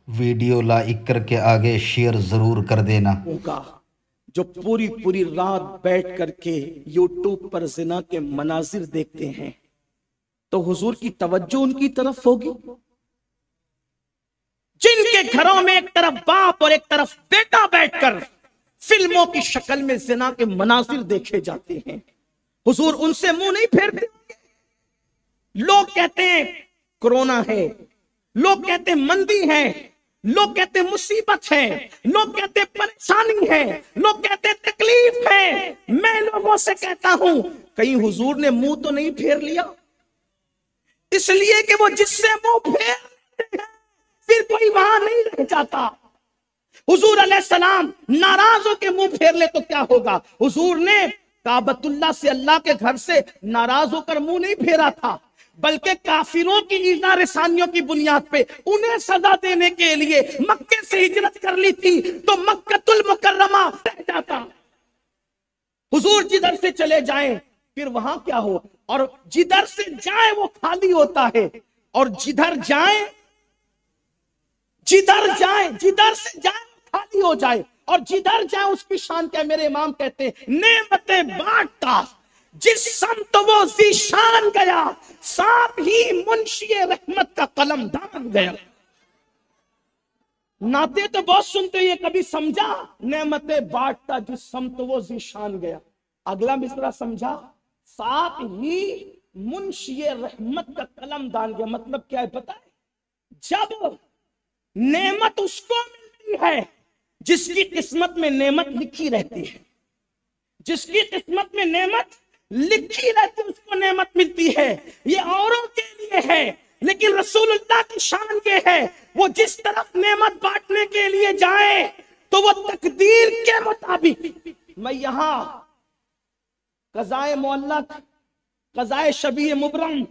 Video like करके आगे share जरूर कर देना। होगा जो पूरी पूरी रात बैठ करके यूट्यूब पर जिना के मनाजिर देखते हैं, तो हुजूर की तवज्जो उनकी तरफ होगी। जिनके घरों में एक तरफ बाप और एक तरफ बेटा बैठकर फिल्मों की शक्ल में जिना के मनाजिर देखे जाते हैं, हुजूर उनसे मुंह नहीं फेरते। लोग कहते हैं कोरोना है, लोग कहते हैं मंदी है, लोग कहते हैं मुसीबत है, लोग कहते हैं परेशानी है, लोग कहते हैं तकलीफ है। मैं लोगों से कहता हूं, कहीं हुजूर ने मुंह तो नहीं फेर लिया? इसलिए कि वो जिससे मुंह फेर लेते हैं फिर कोई वहां नहीं रह जाता। हुजूर अलैहिस्सलाम नाराज होकर मुंह फेर ले तो क्या होगा? हुजूर ने काबतुल्लाह से, अल्लाह के घर से नाराज होकर मुंह नहीं फेरा था, बल्कि काफिरों की ईज़ा रसानियों की बुनियाद पे उन्हें सजा देने के लिए मक्के से हिजरत कर ली थी, तो मक्कतुल मुकर्रमा रह जाता। हुजूर जिधर से चले जाएं फिर वहां क्या हो, और जिधर से जाए वो खाली होता है, और जिधर से जाए खाली हो जाए, और जिधर जाए उसकी शान क्या? मेरे इमाम कहते हैं, नेमतें बांटता जिस समत वो ज़ीशान गया, साथ ही मुंशिए रहमत का कलमदान गया। नाते तो बहुत सुनते हैं, कभी समझा? नेमतें बांटता जिस समत वो ज़ीशान गया। अगला मिसरा समझा? साथ ही मुंशिए रहमत का कलमदान गया। मतलब क्या है पता है? जब नेमत उसको मिलती है जिसकी किस्मत में नेमत लिखी रहती है, जिसकी किस्मत में नेमत लिखी रहती है उसको नेमत मिलती है। ये औरों के लिए है, लेकिन रसूलुल्लाह की शान ये है, वो जिस तरफ नेमत बांटने के लिए जाए तो वो तकदीर के मुताबिक। मैं यहां कज़ाए मुअल्लक, कज़ाए शबीह मुबरम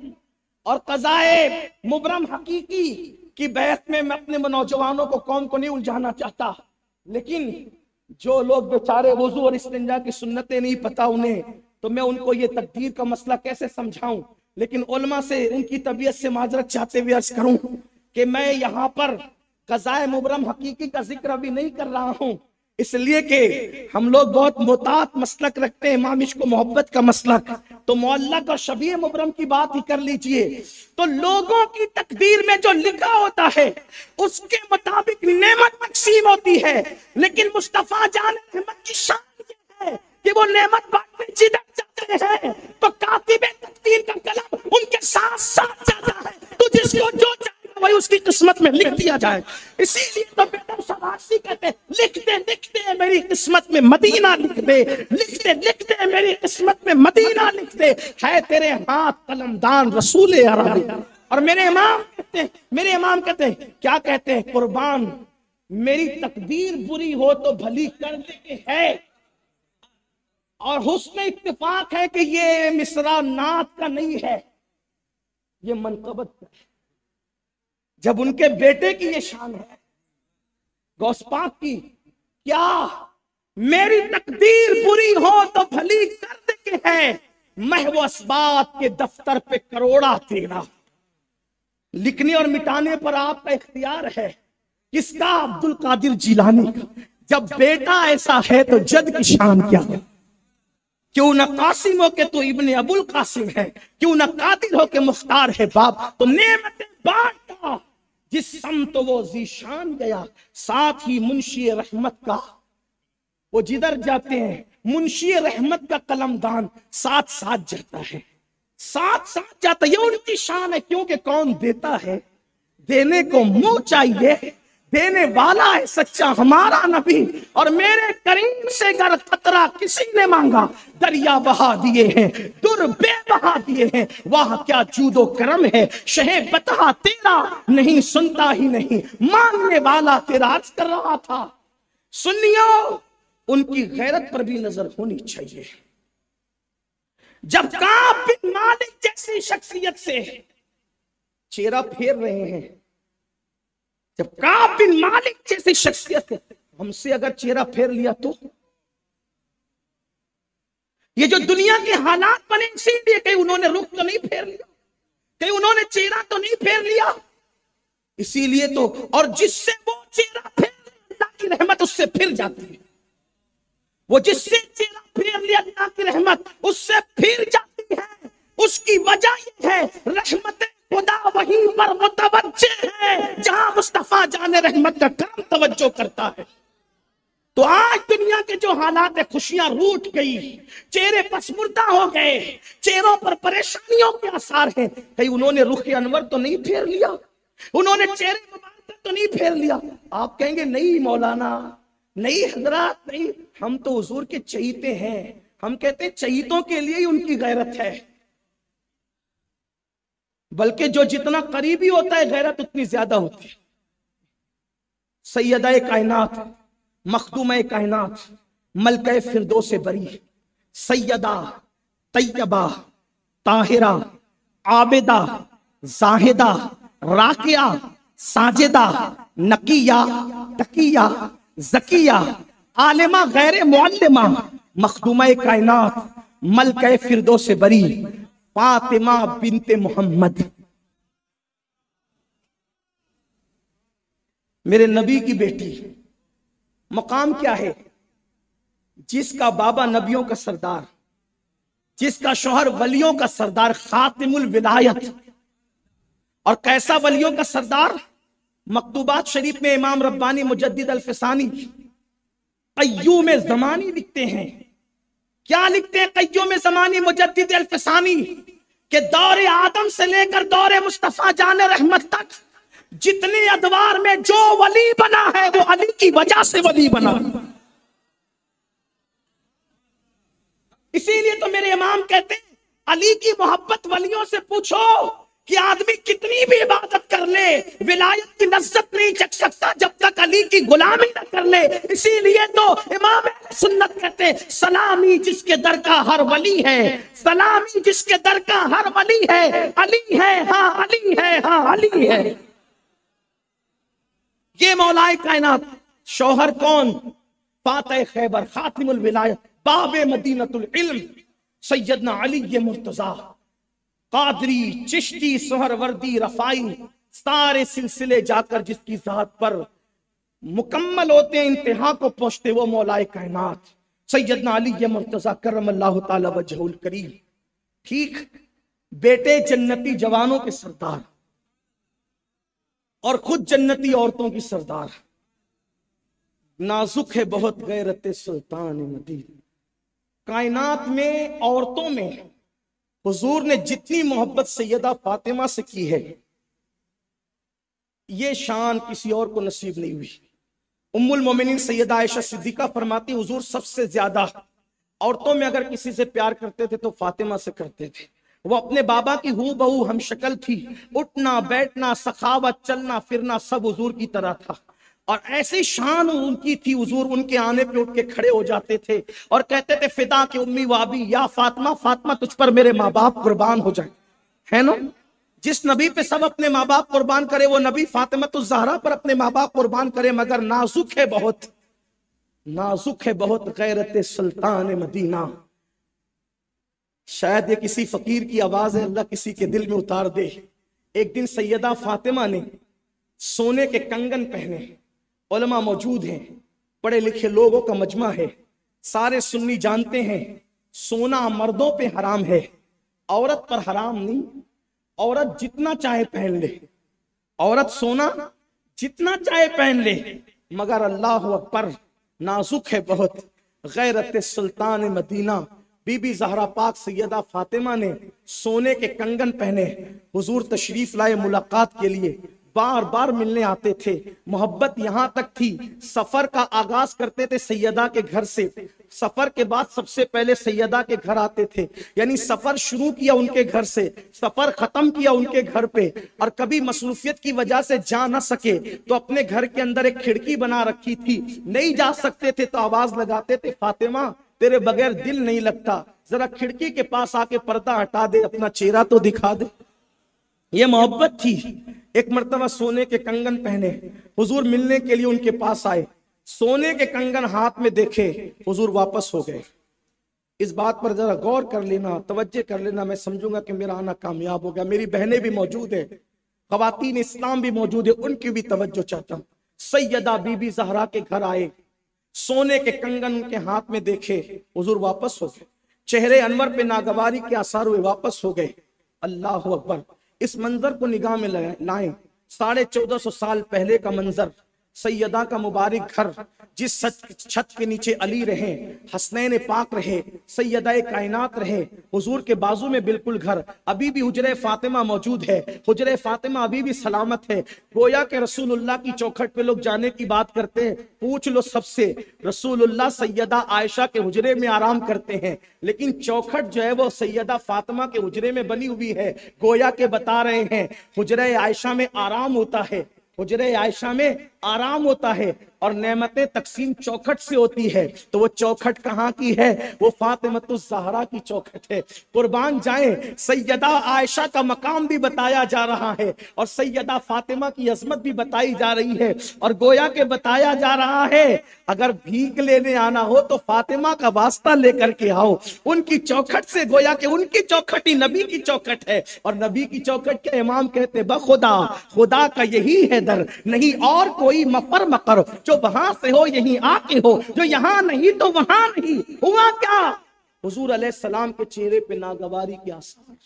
और कज़ाए मुबरम हकीकी की बहस में मैं अपने नौजवानों को, कौम को नहीं उलझाना चाहता, लेकिन जो लोग बेचारे वुजू और इस्तिंजा की सुन्नतें नहीं पता उन्हें, तो मैं उनको ये तकदीर का मसला कैसे समझाऊं। लेकिन उलमा से उनकी तबीयत से माजरत चाहते हुए अर्ज करूं कि मैं यहाँ पर कज़ाए मुबरम हकीकी का जिक्र अभी नहीं कर रहा हूं, इसलिए कि हम लोग बहुत मोहतात मसलक रखते हैं, इमाम इश्क व मोहब्बत का मसलक। तो मुअल्लक और शबीह मुबरम की बात ही कर लीजिए। तो लोगों की तकदीर में जो लिखा होता है उसके मुताबिक नेमत तकसीम होती है, लेकिन मुस्तफा जान रहमत की शान ये है कि वो नेमत बांटने जिधर जाते हैं तो कातिबे तकदीर का कलम उनके साथ साथ जाता है, तो जिसको जो वही उसकी किस्मत में लिख दिया जाए। इसीलिए तो बेटा शबासी कहते हैं, लिखते लिखते मेरी किस्मत में मदीना लिख दे, लिखते लिखते मेरी किस्मत में मदीना लिख दे, है तेरे हाथ कलमदान रसूल अरबी। और मेरे इमाम कहते हैं क्या कहते हैं? कुर्बान मेरी तकदीर बुरी हो तो भली कर दे है, और हुस्न इत्तेफाक है कि ये मिसरा नात का नहीं है, ये मनकबत का है। जब उनके बेटे की ये शान है गौस पाक की, क्या मेरी तकदीर बुरी हो तो भली कर दे के है, महव अस्बात के दफ्तर पे करोड़ा तेरा। लिखने और मिटाने पर आपका इख्तियार है, किसका? अब्दुल कादिर जिलानी का। जब बेटा ऐसा है तो जद की शान क्या है? क्यों न कासिम हो के तो इब्ने अबुल कासिम है, क्यों न कादिर हो के मुख्तार है बाप। तो नेमतें बांटता जिस समत वो ज़ीशान गया, साथ ही मुंशी रहमत का, वो जिधर जाते हैं मुंशी रहमत का कलमदान साथ साथ जाता है, साथ साथ जाता है। ये उनकी शान है, क्योंकि कौन देता है देने को मुंह चाहिए, देने वाला है सच्चा हमारा नबी। और मेरे करीम से अगर खतरा किसी ने मांगा, दरिया बहा दिए हैं, दुर्बे बहा दिए हैं, वाह क्या जूदो करम है, शहे बता तेरा नहीं सुनता ही नहीं, मांगने वाला तेरा अर्ज कर रहा था। सुनियो, उनकी गैरत पर भी नजर होनी चाहिए। जब काब बिन मालिक जैसी शख्सियत से चेहरा फेर रहे हैं, जब काब बिन मालिक जैसी शख्सियत से हमसे अगर चेहरा फेर लिया, तो ये जो दुनिया के हालात बने इसीलिए, कहीं उन्होंने रुख तो नहीं फेर लिया, कहीं उन्होंने चेहरा तो नहीं फेर लिया, इसीलिए तो। और जिससे वो चेहरा फेर ले अल्लाह की रहमत उससे फिर जाती है। वो जिससे चेहरा फेर ले अल्लाह की रहमत उससे फिर जाती है, उसकी वजह ये है रहमत खुदा वहीं पर मुतवज्जे है जहां मुस्तफा जाने रहमत का करम तवज्जो करता है। तो आज दुनिया के जो हालात है, खुशियां रूठ गई, चेहरे पसमुर्दा हो गए, चेहरों पर परेशानियों के आसार हैं। कहीं उन्होंने रुख अनवर तो नहीं फेर लिया, उन्होंने चेहरे मुबारक तो नहीं फेर लिया। आप कहेंगे नहीं मौलाना, नहीं हजरत, नहीं, हम तो हुजूर के चहीते हैं। हम कहते हैं चहीतों के लिए ही उनकी गैरत है, बल्कि जो जितना करीबी होता है गैरत उतनी ज्यादा होती है। सैयदा कायनात, मखदूम कायनात, मलके फिरदौस बरी, सैयदा तैयबा ताहिरा आबिदा जाहिदा राकिया साजिदा नकिया तकिया जकिया आलिमा गैर मुअल्लिमा, मखदूम कायनात, मलके फिरदौस बरी, फातिमा बिनते मोहम्मद। मेरे नबी की बेटी, मकाम क्या है? जिसका बाबा नबियों का सरदार, जिसका शौहर वलियों का सरदार, खातिमुल विलायत। और कैसा वलियों का सरदार? मकतूबात शरीफ में इमाम रब्बानी मुजद्दिद अल-फिसानी क़य्यूम ज़मानी लिखते हैं। क्या लिखते हैं क़य्यूम ज़मानी मुजद्दिद अल-फिसानी? के दौरे आदम से लेकर दौरे मुस्तफा जाने रहमत तक जितने अदवार में जो वली बना है वो अली की वजह से वली बना। इसीलिए तो मेरे इमाम कहते हैं अली की मोहब्बत वलियों से पूछो कि आदमी कितनी भी इबादत कर ले, विलायत की लज्जत नहीं चख सकता जब तक अली की गुलामी न कर ले। इसीलिए तो इमाम सुन्नत कहते हैं सलामी जिसके दर का हर वली है, सलामी जिसके दर का हर वली है, अली है हाँ अली है हाँ अली है। ये मौलाए कायनात, शौहर कौन? फातह खैबर, खातिमुल विलायत, बाबे मदीनतुल इल्म, सैयदना अली ये मुर्तजा, कादरी चिश्ती सोहरवर्दी रफाई, सारे सिलसिले जाकर जिसकी जात पर मुकम्मल होते हैं, इंतहा को पहुंचते, वो मौलाए कायनात सैयदना अली ये मुर्तजा करमल्लाहु ताला वजहुल करीम। ठीक, बेटे जन्नती जवानों के सरदार और खुद जन्नती औरतों की सरदार। नाजुक है बहुत गैरत सुल्तान मदीना। कायनात में औरतों में हुजूर ने जितनी मोहब्बत सैयदा फातिमा से की है, ये शान किसी और को नसीब नहीं हुई। उम्मुल मोमिनीन सैयदा आयशा सिद्दीका फरमाती हुजूर सबसे ज्यादा औरतों में अगर किसी से प्यार करते थे तो फातिमा से करते थे। वो अपने बाबा की हूबहू हम शक्ल थी, उठना बैठना सखावत चलना फिरना सब हुजूर की तरह था। और ऐसी शान उनकी थी, हुजूर उनके आने पे उठ के खड़े हो जाते थे और कहते थे फिदा के उम्मी वाबी या फातिमा, फातिमा तुझ पर मेरे माँ बाप कुर्बान हो जाए। है ना, जिस नबी पे सब अपने माँ बाप कुर्बान करे वो नबी फातिमा तो ज़हरा पर अपने माँ बाप कुर्बान करे। मगर नाजुक है बहुत, नाजुक है बहुत गैरत सुल्तान मदीना। शायद ये किसी फकीर की आवाज है, अल्लाह किसी के दिल में उतार दे। एक दिन सैयदा फातिमा ने सोने के कंगन पहने, उलमा मौजूद हैं, पढ़े लिखे लोगों का मजमा है, सारे सुन्नी जानते हैं सोना मर्दों पे हराम है, औरत पर हराम नहीं। औरत जितना चाहे पहन ले, औरत सोना जितना चाहे पहन ले, मगर अल्लाह अकबर नाजुक है बहुत गैरत सुल्तान मदीना। बीबी ज़हरा पाक सैयदा फातिमा ने सोने के कंगन पहने, हुजूर तशरीफ लाए मुलाकात के लिए, बार बार मिलने आते थे। मोहब्बत यहाँ तक थी, सफर का आगाज करते थे सैयदा के घर से, सफर के बाद सबसे पहले सैयदा के घर आते थे। यानी सफर शुरू किया उनके घर से, सफर खत्म किया उनके घर पे। और कभी मसरूफियत की वजह से जा न सके तो अपने घर के अंदर एक खिड़की बना रखी थी, नहीं जा सकते थे तो आवाज लगाते थे फातिमा तेरे बगैर दिल नहीं लगता, जरा खिड़की के पास आके पर्दा हटा दे, अपना चेहरा तो दिखा दे। ये मोहब्बत थी। एक मर्तबा सोने के कंगन पहने हुजूर मिलने के लिए उनके पास आए, सोने के कंगन हाथ में देखे, हुजूर वापस हो गए। इस बात पर जरा गौर कर लेना, तवज्जो कर लेना, मैं समझूंगा कि मेरा आना कामयाब हो गया। मेरी बहनें भी मौजूद है, खवातीन इस्लाम भी मौजूद है, उनकी भी तवज्जो चाहता हूँ। सैयदा बीबी जहरा के घर आए, सोने के कंगन उनके हाथ में देखे, हुजूर वापस हो गए। चेहरे अनवर पे नागवारी के आसार हुए, वापस हो गए। अल्लाह अकबर। इस मंजर को निगाह में लाएं। 1450 साल पहले का मंजर, सैयदा का मुबारक घर, जिस छत के नीचे अली रहे, हसनैन पाक रहे, सैयदा कायनात रहे, हुजूर के बाजू में बिल्कुल घर। अभी भी हुजरे फातिमा मौजूद है, हुजरे फातिमा अभी भी सलामत है। गोया के रसूलुल्लाह की चौखट पे लोग जाने की बात करते हैं, पूछ लो सबसे, रसूलुल्लाह सैयदा आयशा के हुजरे में आराम करते हैं, लेकिन चौखट जो है वो सैयदा फातिमा के हुजरे में बनी हुई है। गोया के बता रहे हैं हुजरे आयशा में आराम होता है, हुजरे आयशा में आराम होता है, और नेमतें तकसीम चौखट से होती है। तो वो चौखट कहाँ की है? वो फातिमतुज़ ज़हरा की चौखट है। कुर्बान जाएं, सैयदा आयशा का मकाम भी बताया जा रहा है, और सैयदा फातिमा की अजमत भी बताई जा रही है। और गोया के बताया जा रहा है अगर भीख लेने आना हो तो फातिमा का वास्ता लेकर के आओ, उनकी चौखट से। गोया के उनकी चौखट ही नबी की चौखट है, और नबी की चौखट के इमाम कहते बखुदा, खुदा का यही है दर, नहीं और कोई मफर मकर, जो वहां से हो यहीं आके हो, जो यहां नहीं तो वहां नहीं। हुआ क्या? हुजूर अलैहिस्सलाम के चेहरे पे नागवारी के आसार।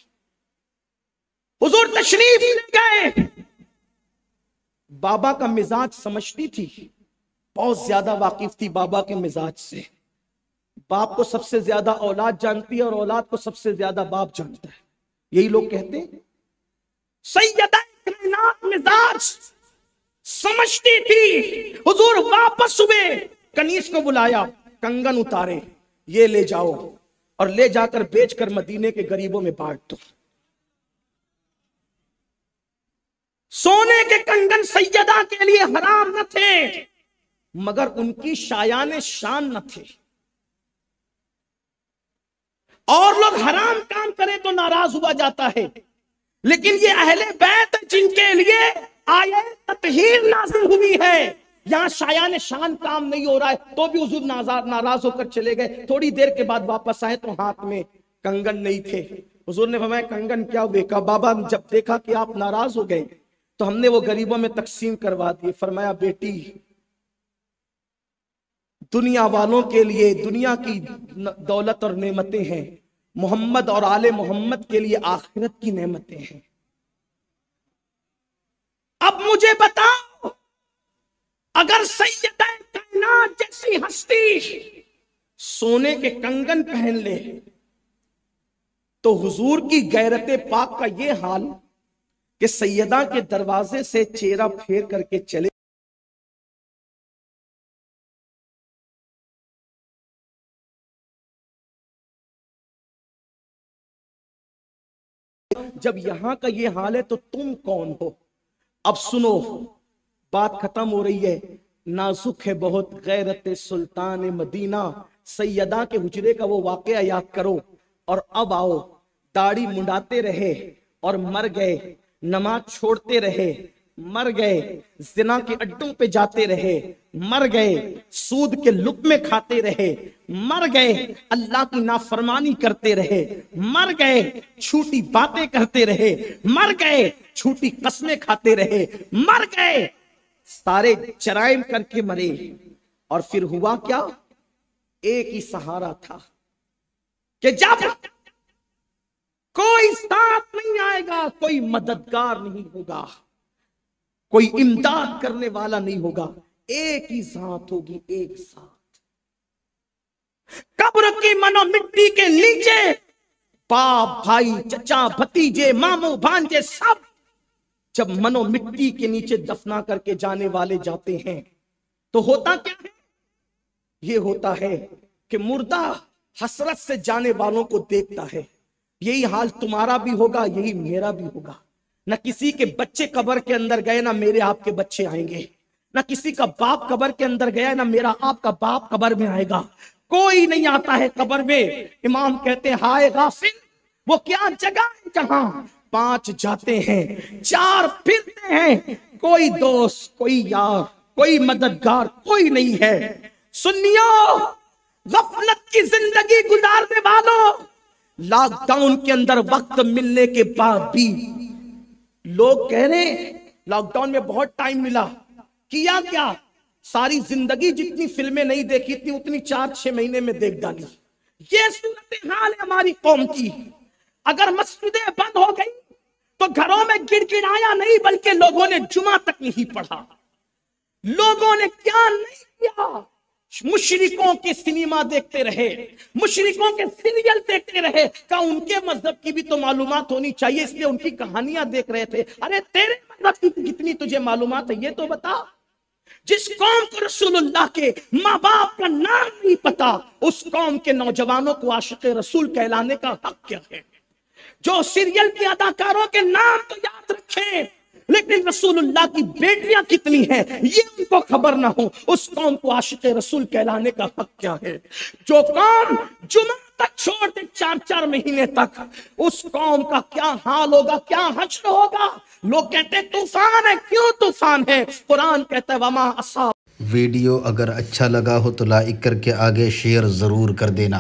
हुजूर तशरीफ ले गए। बाबा का मिजाज समझती थी, बहुत ज्यादा वाकिफ थी बाबा के मिजाज से। बाप को सबसे ज्यादा औलाद जानती है, और औलाद को सबसे ज्यादा बाप जानता है। यही लोग कहते हैं। सैयदा कायनात मिजाज समझती थी। हुजूर वापस हुए, कनीस को बुलाया, कंगन उतारे, ये ले जाओ और ले जाकर बेचकर मदीने के गरीबों में बांट दो। सोने के कंगन सैयदा के लिए हराम न थे, मगर उनकी शायान शान न थे। और लोग हराम काम करें तो नाराज हुआ जाता है, लेकिन ये अहले बैत जिनके लिए आयत ततहीर नाज़िल हुई है, यहां शायान शान काम नहीं हो रहा है, तो भी हुजूर नाराज होकर चले गए। थोड़ी देर के बाद वापस आए तो हाथ में कंगन नहीं थे। हुजूर ने फरमाया कंगन क्या हुए? कहा बाबा जब देखा कि आप नाराज हो गए तो हमने वो गरीबों में तकसीम करवा दिए। फरमाया बेटी, दुनिया वालों के लिए दुनिया की दौलत और नेमतें हैं, मोहम्मद और आले मोहम्मद के लिए आखिरत की नेमतें हैं। अब मुझे बताओ, अगर सैयदा कायनात जैसी हस्ती सोने के कंगन पहन ले तो हुजूर की गैरते पाक का ये हाल कि सैयदा के दरवाजे से चेहरा फेर करके चले। जब यहां का ये हाल है तो तुम कौन हो? अब सुनो, बात खत्म हो रही है। नाजुक है बहुत गैरत सुल्तान मदीना, सैयदा के हुजरे का वो वाकया याद करो। और अब आओ, दाढ़ी मुंडाते रहे और मर गए, नमाज छोड़ते रहे, मर गए, जिना के अड्डों पे जाते रहे, मर गए, सूद के लुक़्मे खाते रहे, मर गए, अल्लाह की नाफरमानी करते रहे, मर गए, झूठी बातें करते रहे, मर गए, झूठी कस्में खाते रहे, मर गए, सारे जराइम करके मरे। और फिर हुआ क्या? एक ही सहारा था कि जब कोई साथ नहीं आएगा, कोई मददगार नहीं होगा, कोई इमदाद करने वाला नहीं होगा, एक ही साथ होगी, एक साथ। कब्र की मनो मिट्टी के नीचे बाप, भाई, चचा, भतीजे, मामू, भांजे सब जब मनो मिट्टी के नीचे दफना करके जाने वाले जाते हैं तो होता क्या है? ये होता है कि मुर्दा हसरत से जाने वालों को देखता है। यही हाल तुम्हारा भी होगा, यही मेरा भी होगा। न किसी के बच्चे कब्र के अंदर गए, ना मेरे आपके बच्चे आएंगे। न किसी का बाप कब्र के अंदर गया, ना मेरा आपका बाप कब्र में आएगा। कोई नहीं आता है कब्र में। इमाम कहते हैं हाय गाफिल, वो क्या जगह है जहां 5 जाते हैं, 4 फिरते हैं, कोई दोस्त, कोई यार, कोई मददगार कोई नहीं है। सुनियो, गफलत की जिंदगी गुजारने वालों, लॉकडाउन के अंदर वक्त मिलने के बाद भी लोग कह रहे हैं लॉकडाउन में बहुत टाइम मिला, किया क्या, सारी जिंदगी जितनी फिल्में नहीं देखी थी उतनी 4-6 महीने में देख डाली। ये सूरत हाल है हमारी कौम की। अगर मस्जिदें बंद हो गई तो घरों में गिड़गिड़ाया नहीं, बल्कि लोगों ने जुमा तक नहीं पढ़ा। लोगों ने क्या नहीं किया, मुशरिकों के सिनेमा देखते रहे, मुशरिकों के सीरियल देखते रहे। का उनके मजहब की भी तो मालूमात होनी चाहिए, इसलिए उनकी कहानियां देख रहे थे। अरे तेरे मजहब की कितनी तुझे मालूमात है ये तो बता। जिस कौम को रसूलुल्लाह के माँ बाप का नाम नहीं पता, उस कौम के नौजवानों को आशिक रसूल कहलाने का हक क्या है? जो सीरियल के अदाकारों के नाम तो याद रखें, लेकिन रसूलुल्लाह की बेटियां कितनी हैं ये उनको खबर ना हो, उस कौम को आशिक रसूल कहलाने का हक क्या है? जो कौम जुमा तक छोड़ दे 4-4 महीने तक, उस कौम का क्या हाल होगा, क्या हश्र होगा। लोग कहते हैं तूफान है, क्यों तूफान है? कुरान कहता है वमा असा। वीडियो अगर अच्छा लगा हो तो लाइक करके आगे शेयर ज़रूर कर देना।